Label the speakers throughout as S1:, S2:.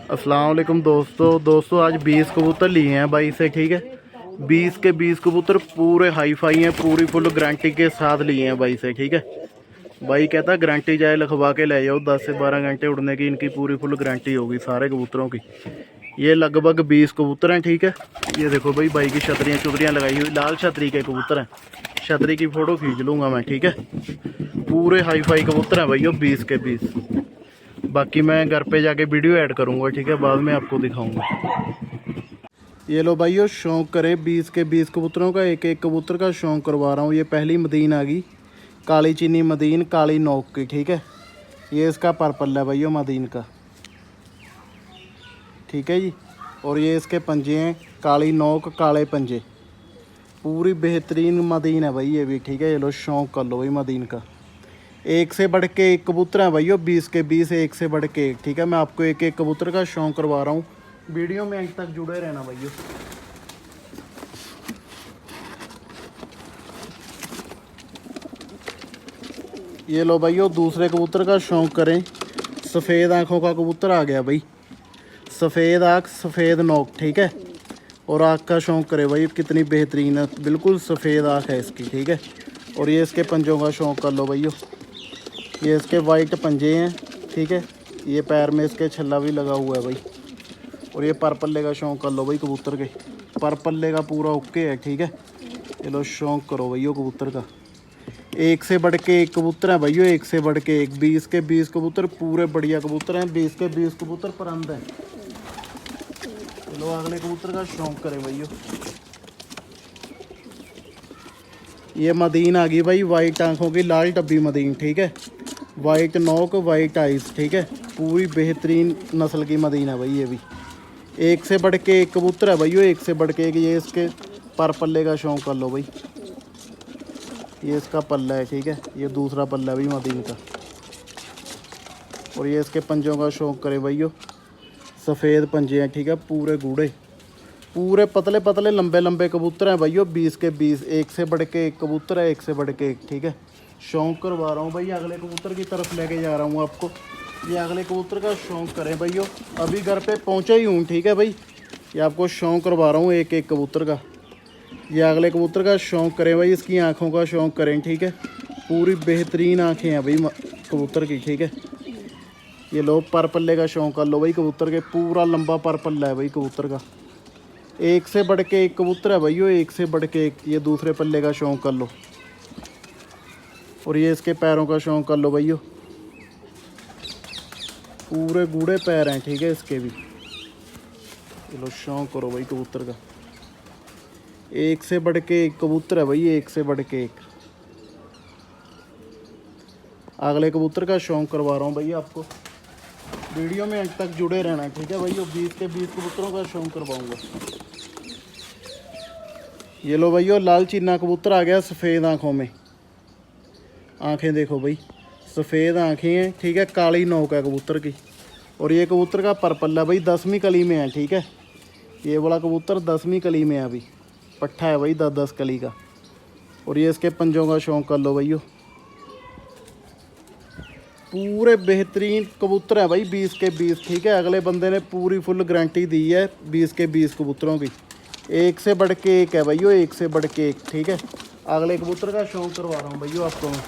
S1: अस्सलाम वालेकुम दोस्तों आज 20 कबूतर लिए हैं भाई से, ठीक है। 20 के 20 कबूतर पूरे हाई फाई हैं, पूरी फुल गारंटी के साथ लिए हैं भाई से, ठीक है। भाई कहता गारंटी चाहे लिखवा के ले जाओ, 10 से 12 घंटे उड़ने की इनकी पूरी फुल गारंटी होगी सारे कबूतरों की। ये लगभग 20 कबूतर हैं, ठीक है। ये देखो भाई की छतरियाँ चुतरियाँ लगाई हुई, लाल छतरी के कबूतर हैं। छतरी की फ़ोटो खींच लूँगा मैं, ठीक है। पूरे हाई फाई कबूतर हैं भाई 20 के 20। बाकी मैं घर पे जाके वीडियो ऐड करूँगा, ठीक है, बाद में आपको दिखाऊँगा। ये लो भाइयों, शौक़ करे 20 के 20 कबूतरों का, एक एक कबूतर का शौक़ करवा रहा हूँ। ये पहली मदीन आ गई, काली चीनी मदीन, काली नोक की, ठीक है। ये इसका पर्पल है भाइयों मदीन का, ठीक है जी। और ये इसके पंजे हैं, काली नोक काले पंजे, पूरी बेहतरीन मदीन है भाई ये भी, ठीक है। ये लो शौक़ कर लो भाई मदीन का। एक से बढ़ के एक कबूतर हैं भाइयों, 20 के 20, एक से बढ़ के एक, ठीक है। मैं आपको एक एक कबूतर का शौक़ करवा रहा हूँ, वीडियो में अंत तक जुड़े रहना भाइयों। ये लो भाइयों, दूसरे कबूतर का शौक़ करें। सफ़ेद आँखों का कबूतर आ गया भाई, सफ़ेद आँख सफ़ेद नोक, ठीक है। और आँख का शौक़ करे भाई, कितनी बेहतरीन है, बिल्कुल सफ़ेद आँख है इसकी, ठीक है। और ये इसके पंजों का शौक़ कर लो भाइयों। ये इसके वाइट पंजे हैं, ठीक है। ये पैर में इसके छल्ला भी लगा हुआ है भाई। और ये पर पल्ले का शौक़ कर लो भाई कबूतर के, पर पल्ले का पूरा ओके है, ठीक है। ये लो शौक़ करो भैया कबूतर का। एक से बढ़ के एक कबूतर है भैया, एक से बढ़ के एक। 20 के 20 कबूतर पूरे बढ़िया कबूतर हैं, 20 के 20 कबूतर परंद हैं। चलो अगले कबूतर का शौक़ करें भैया। ये मदीन आ गई भाई, वाइट आँखों की लाल टब्बी मदीन, ठीक है। वाइट नोक वाइट आइस, ठीक है। पूरी बेहतरीन नस्ल की मदीन है भाई ये भी। एक से बढ़ के एक कबूतर है भाइयों, एक से बढ़ के एक। ये इसके पर पल्ले का शौक़ कर लो भाई। ये इसका पल्ला है, ठीक है। ये दूसरा पल्ला है भाई मदीन का। और ये इसके पंजों का शौक़ करे भाइयों, सफ़ेद पंजे हैं, ठीक है। पूरे गूढ़े, पूरे पतले पतले लंबे लंबे कबूतर हैं भाइयों, 20 के 20। एक से बढ़ के एक कबूतर है, एक से बढ़ के एक, ठीक है। शौक़ करवा रहा हूँ भाई, अगले कबूतर की तरफ लेके जा रहा हूँ आपको। ये अगले कबूतर का शौक़ करें भाइयों, अभी घर पे पहुँचा ही हूँ, ठीक है भाई। ये आपको शौक़ करवा रहा हूँ एक एक कबूतर का। ये अगले कबूतर का शौक़ करें भाई, इसकी आँखों का शौक़ करें, ठीक है। पूरी बेहतरीन आँखें हैं भाई कबूतर की, ठीक है। ये लो पर पल्ले का शौक़ कर लो भाई कबूतर के, पूरा लंबा पर पल्ला है भाई कबूतर का। एक से बढ़ के एक कबूतर है भाइयों, एक से बढ़ के एक। ये दूसरे पल्ले का शौक़ कर लो। और ये इसके पैरों का शौक़ कर लो भाइयों, पूरे गूढ़े पैर हैं, ठीक है इसके भी। चलो शौक़ करो भाई कबूतर का। एक से बढ़ के एक कबूतर है भाई, एक से बढ़ के एक। अगले कबूतर का शौक़ करवा रहा हूँ भैया आपको, वीडियो में अंत तक जुड़े रहना, ठीक है भैया। 20 के 20 कबूतरों का शौक़ करवाऊँगा। ये लो भैया, लाल चीना कबूतर आ गया सफ़ेद आँखों में। आँखें देखो भाई, सफ़ेद आँखें हैं, ठीक है। काली नोक है कबूतर की। और ये कबूतर का परपल्ला भाई 10वीं कली में है, ठीक है। ये वाला कबूतर 10वीं कली में है अभी, पट्ठा है भाई 10-10 कली का। और ये इसके पंजों का शौक़ कर लो भैया। पूरे बेहतरीन कबूतर है भाई 20 के 20, ठीक है। अगले बंदे ने पूरी फुल गारंटी दी है 20 के 20 कबूतरों की। एक से बढ़ के एक है भैया, एक से बढ़ के एक, ठीक है। अगले कबूतर का शौक़ करवा रहा हूँ भैया आपको मैं।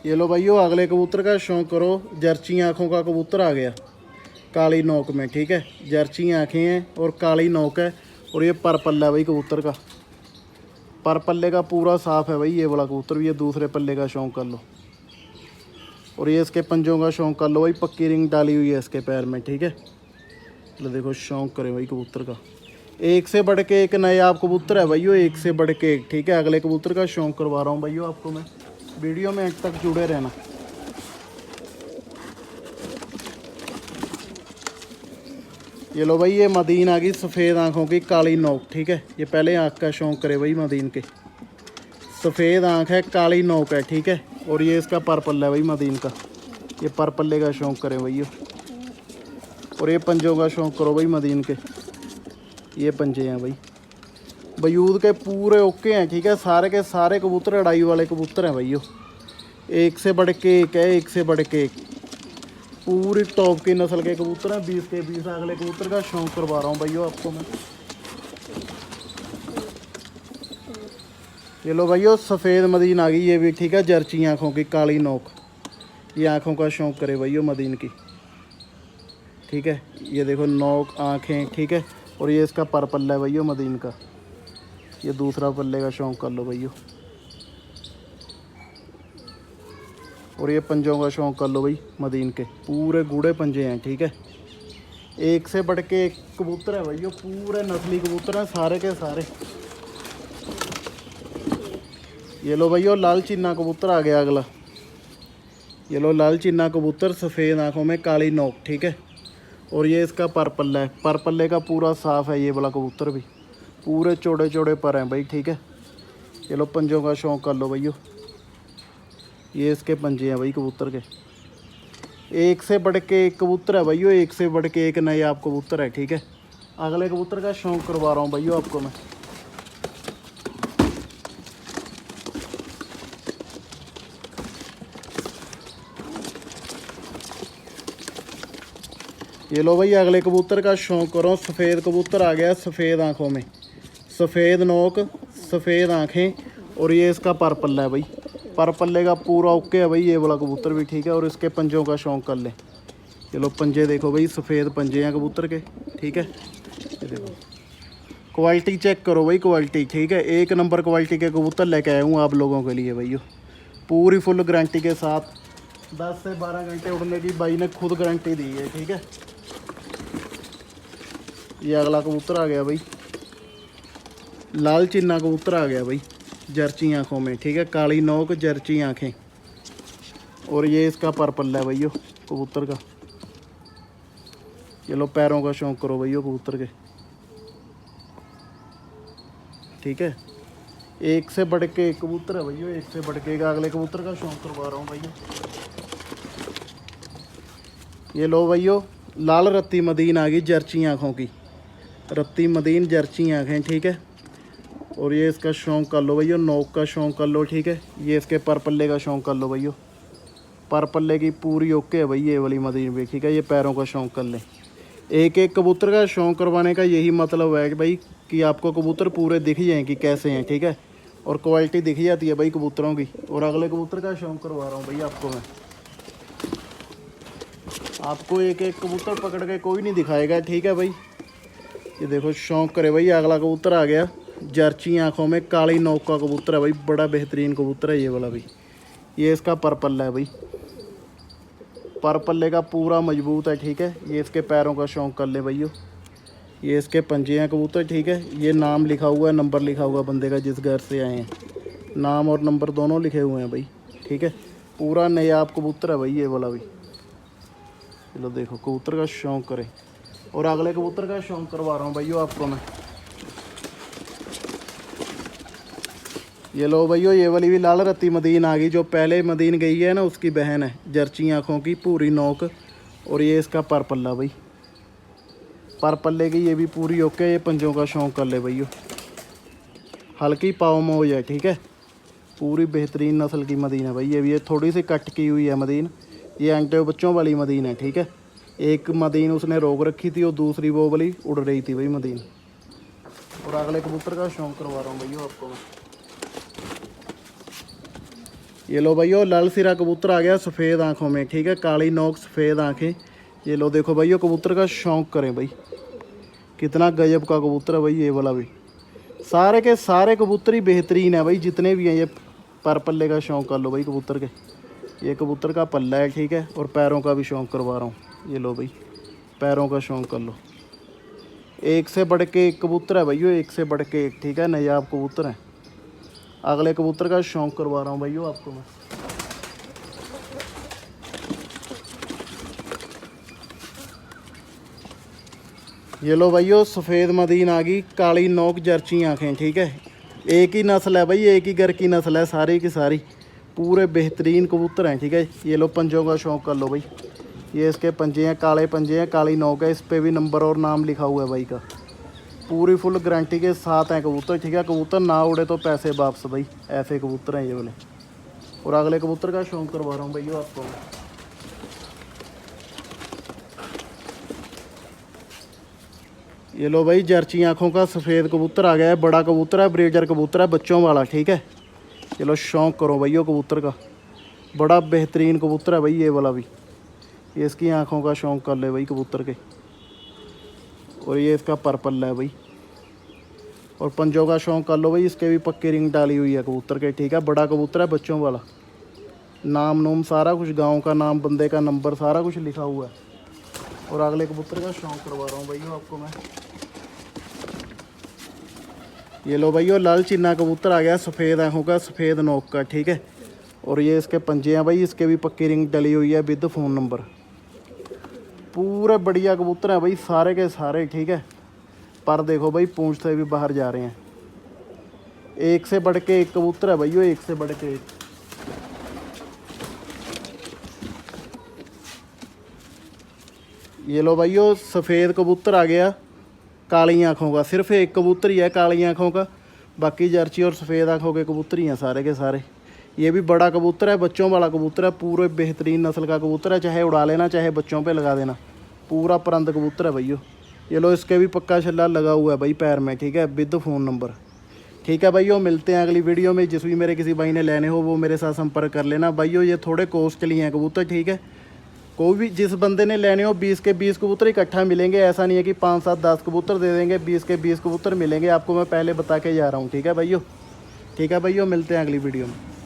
S1: ये लो भाइयों, अगले कबूतर का शौक़ करो। जर्ची आँखों का कबूतर आ गया, काली नोक में, ठीक है। जर्ची आँखें हैं और काली नोक है। और ये पर पल्ला है भाई कबूतर का, पर पल्ले का पूरा साफ़ है भाई ये वाला कबूतर भी। ये दूसरे पल्ले का शौक़ कर लो। और ये इसके पंजों का शौक़ कर लो भाई, पक्की रिंग डाली हुई है इसके पैर में, ठीक है। तो देखो शौक़ करें भाई कबूतर का। एक से बढ़ के एक नए आप कबूतर है भाइयों, एक से बढ़ के एक, ठीक है। अगले कबूतर का शौक़ करवा रहा हूँ भाइयों आपको मैं, वीडियो में अंत तक जुड़े रहना। ये लो भाई, ये मदीन आ गई सफ़ेद आँखों की, काली नोक, ठीक है। ये पहले आँख का शौक़ करे भाई मदीन के, सफ़ेद आँख है, काली नोक है, ठीक है। और ये इसका पर पल्ला है भाई मदीन का। ये पर पल्ले का शौक़ करें भैया। और ये पंजों का शौक़ करो भाई मदीन के। ये पंजे हैं भाई, वजूद के पूरे ओके हैं, ठीक है। सारे के सारे कबूतर अड़ाई वाले कबूतर हैं भैया। एक से बढ़ के एक है, एक से बढ़ के एक। पूरी टॉप की नस्ल के कबूतर हैं, 20 के 20। अगले कबूतर का शौक करवा रहा हूँ भैया आपको मैं। ये लो भैया सफ़ेद मदीन आ गई ये भी, ठीक है। जर्ची आँखों की, काली नोक। ये आँखों का शौक करे भैया मदीन की, ठीक है। ये देखो नोक, आँखें, ठीक है। और ये इसका पर पल्ला है भैया मदीन का। ये दूसरा पल्ले का शौक कर लो भैया। और ये पंजों का शौक कर लो भाई मदीन के, पूरे गूढ़े पंजे हैं, ठीक है। एक से बढ़ के एक कबूतर है भैया, पूरे नस्ली कबूतर हैं सारे के सारे। ये लो भैया लाल चीना कबूतर आ गया अगला। ये लो लाल चीना कबूतर, सफ़ेद आँखों में, काली नोक, ठीक है। और ये इसका पर पल्ला है, पर पल्ले का पूरा साफ़ है ये वाला कबूतर भी। पूरे चौड़े चौड़े पर हैं भाई, ठीक है। ये लो पंजों का शौक कर लो भैया। ये इसके पंजे हैं भाई कबूतर के। एक से बढ़ के एक कबूतर है भैया, एक से बढ़ के एक नए आप कबूतर है, ठीक है। अगले कबूतर का शौक करवा रहा हूँ भैया आपको मैं। ये लो भैया अगले कबूतर का शौक करो। सफ़ेद कबूतर आ गया, सफ़ेद आँखों में, सफ़ेद नोक, सफ़ेद आँखें। और ये इसका पर पल्ला है भाई, पर पल्ले का पूरा ओके है भाई ये वाला कबूतर भी, ठीक है। और इसके पंजों का शौक कर ले। चलो पंजे देखो भाई, सफ़ेद पंजे हैं कबूतर के, ठीक है। ये देखो क्वालिटी चेक करो भाई, क्वालिटी, ठीक है। एक नंबर क्वालिटी के कबूतर लेके आया हूँ आप लोगों के लिए भैया, पूरी फुल गारंटी के साथ। 10 से 12 घंटे उड़ने की भाई ने खुद गारंटी दी है, ठीक है। ये अगला कबूतर आ गया भाई, लाल चीना कबूतर आ गया भाई, जर्ची आँखों में, ठीक है। काली नोक, जर्ची आँखें। और ये इसका पर पल्ला है भैया कबूतर का। ये लो पैरों का शौक करो भैया कबूतर के, ठीक है। एक से बढ़ के एक कबूतर है भैया, एक से बढ़ के एक। अगले कबूतर का शौक करवा रहा हूँ भैया। ये लो भैया लाल रत्ती मदीन आ गई, जर्ची आँखों की, रत्ती मदीन, जर्ची आँखें, ठीक है। और ये इसका शौक कर लो भैया, नोक का शौक कर लो, ठीक है। ये इसके पर पल्ले का शौक कर लो भैया, पर पल्ले की पूरी ओके है भाई ये वाली मदीन भी, ठीक है। ये पैरों का शौक कर ले। एक एक कबूतर का शौक करवाने का यही मतलब है कि भाई कि आपको कबूतर पूरे दिख जाएँ कि कैसे हैं, ठीक है। और क्वालिटी दिख जाती है भाई कबूतरों की। और अगले कबूतर का शौक करवा रहा हूँ भैया आपको मैं। आपको एक एक कबूतर पकड़ के कोई नहीं दिखाएगा, ठीक है भाई। ये देखो शौक करे भाई, अगला कबूतर आ गया, जर्ची आँखों में, काली नोक का कबूतर है भाई, बड़ा बेहतरीन कबूतर है ये वाला भी। ये इसका पर पल्ला है भाई, पर पल्ले का पूरा मजबूत है, ठीक है। ये इसके पैरों का शौक कर ले भैया। ये इसके पंजे हैं कबूतर, ठीक है। ये नाम लिखा हुआ है, नंबर लिखा हुआ बंदे का जिस घर से आए हैं, नाम और नंबर दोनों लिखे हुए हैं भाई, ठीक है। पूरा नायाब कबूतर है भाई ये वाला भी। चलो देखो कबूतर का शौक करे। और अगले कबूतर का शौक करवा रहा हूँ भैया आपको मैं। ये लो भैया ये वाली भी लाल रत्ती मदीन आ गई, जो पहले मदीन गई है ना उसकी बहन है, जर्ची आँखों की, पूरी नोक। और ये इसका पर पल्ला भाई, पर पल्ले की ये भी पूरी ओके। ये पंजों का शौक कर ले भैया, हल्की पाव मोज है, ठीक है। पूरी बेहतरीन नस्ल की मदीन है भाई ये भी। ये थोड़ी सी कट की हुई है मदीन, ये अंटे बच्चों वाली मदीन है, ठीक है। एक मदीन उसने रोक रखी थी और दूसरी वो वाली उड़ रही थी भाई मदीन। और अगले कबूतर का शौक करवा रहा हूँ भैया आपको मैं। ये लो भैया लाल सिरा कबूतर आ गया, सफ़ेद आँखों में, ठीक है। काली नोक, सफ़ेद आँखें। ये लो देखो भैया कबूतर का शौक करें भाई, कितना गजब का कबूतर है भाई ये वाला भी। सारे के सारे कबूतर ही बेहतरीन है भाई जितने भी हैं। ये पर पल्ले का शौक कर लो भाई कबूतर के। ये कबूतर का पल्ला है, ठीक है। और पैरों का भी शौक करवा रहा हूँ। ये लो भाई पैरों का शौक कर लो। एक से बढ़ के एक कबूतर है भैया, एक से बढ़ के एक, ठीक है। नायाब कबूतर हैं। अगले कबूतर का शौक करवा रहा हूँ भैया आपको मैं। ये लो भैया सफ़ेद मदीन आ गई, काली नोक, जर्ची आँखें, ठीक है। एक ही नस्ल है भाई, एक ही घर की नस्ल है सारी की सारी, पूरे बेहतरीन कबूतर हैं, ठीक है। ये लो पंजों का शौक कर लो भाई। ये इसके पंजे हैं, काले पंजे हैं, काली नोक है। इस पर भी नंबर और नाम लिखा हुआ है भाई का। पूरी फुल गारंटी के साथ हैं कबूतर, ठीक है। कबूतर ना उड़े तो पैसे वापस भाई, ऐसे कबूतर हैं ये वाले। और अगले कबूतर का शौक करवा रहा हूँ भैया आपको। ये लो भाई, जर्ची आँखों का सफ़ेद कबूतर आ गया है। बड़ा कबूतर है, ब्रीडर कबूतर है, बच्चों वाला, ठीक है। चलो शौक करो भैया कबूतर का, बड़ा बेहतरीन कबूतर है भाई ये वाला भी। ये इसकी आँखों का शौक कर ले भाई कबूतर के। और ये इसका पर्पल है भाई। और पंजों का शौक कर लो भाई, इसके भी पक्की रिंग डाली हुई है कबूतर के, ठीक है। बड़ा कबूतर है, बच्चों वाला, नाम नूम सारा कुछ, गांव का नाम, बंदे का नंबर, सारा कुछ लिखा हुआ है। और अगले कबूतर का शौक करवा रहा हूँ भैया आपको मैं। ये लो भैया, लाल चिन्ना कबूतर आ गया, सफ़ेद आँखों का, सफ़ेद नोक का, ठीक है। और ये इसके पंजे हैं भाई, इसके भी पक्की रिंग डली हुई है विद फ़ोन नंबर। पूरे बढ़िया कबूतर हैं भाई सारे के सारे, ठीक है। पर देखो भाई, पूंछ से भी बाहर जा रहे हैं। एक से बढ़ के एक कबूतर है भैया, एक से बढ़ के एक। ये लो भाइयों, सफ़ेद कबूतर आ गया काली आँखों का। सिर्फ एक कबूतर ही है काली आँखों का, बाकी जर्सी और सफ़ेद आँखों के कबूतर ही हैं सारे के सारे। ये भी बड़ा कबूतर है, बच्चों वाला कबूतर है, पूरे बेहतरीन नस्ल का कबूतर है। चाहे उड़ा लेना, चाहे बच्चों पे लगा देना, पूरा परंद कबूतर है भैया। ये लो, इसके भी पक्का छल्ला लगा हुआ है भाई पैर में, ठीक है, विद फ़ोन नंबर, ठीक है भाइयों। मिलते हैं अगली वीडियो में। जिस भी मेरे किसी भाई ने लेने हो वो मेरे साथ संपर्क कर लेना भाइयों। ये थोड़े कॉस्टली हैं कबूतर, ठीक है। कोई भी जिस बंदे ने लेने हो 20 के 20 कबूतर इकट्ठा मिलेंगे, ऐसा नहीं है कि 5 7 10 कबूतर दे देंगे। 20 के 20 कबूतर मिलेंगे आपको, मैं पहले बता के जा रहा हूँ, ठीक है भाइयों। ठीक है भाइयों, मिलते हैं अगली वीडियो में।